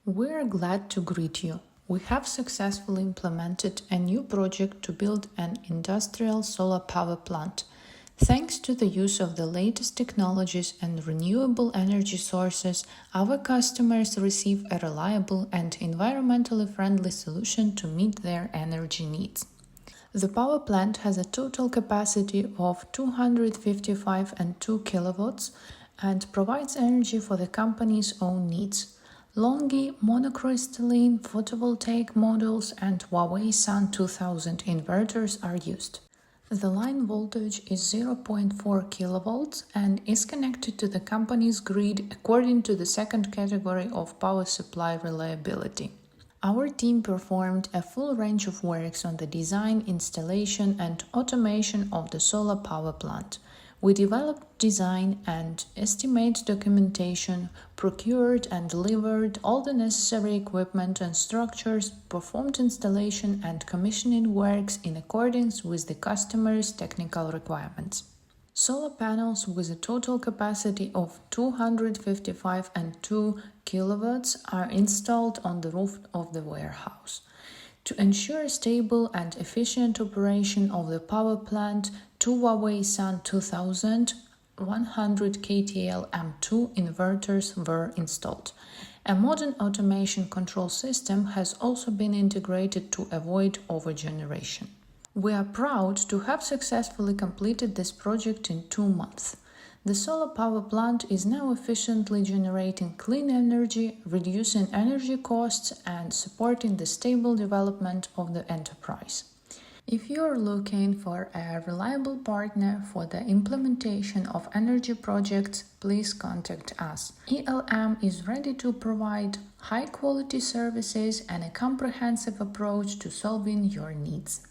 We're glad to greet you. We have successfully implemented a new project to build an industrial solar power plant. Thanks to the use of the latest technologies and renewable energy sources, our customers receive a reliable and environmentally friendly solution to meet their energy needs. The power plant has a total capacity of 255.2 kilowatts and provides energy for the company's own needs. LONGi monocrystalline photovoltaic modules and HUAWEI SUN2000 inverters are used. The line voltage is 0.4 kilovolts and is connected to the company's grid according to the second category of power supply reliability. Our team performed a full range of works on the design, installation, and automation of the solar power plant. We developed design and estimate documentation, procured and delivered all the necessary equipment and structures, performed installation and commissioning works in accordance with the customer's technical requirements. Solar panels with a total capacity of 255.2 kilowatts are installed on the roof of the warehouse. To ensure stable and efficient operation of the power plant, two HUAWEI Sun2000-100KTL-M2 inverters were installed. A modern automation control system has also been integrated to avoid overgeneration. We are proud to have successfully completed this project in 2 months. The solar power plant is now efficiently generating clean energy, reducing energy costs, and supporting the stable development of the enterprise. If you are looking for a reliable partner for the implementation of energy projects, please contact us. ELM is ready to provide high-quality services and a comprehensive approach to solving your needs.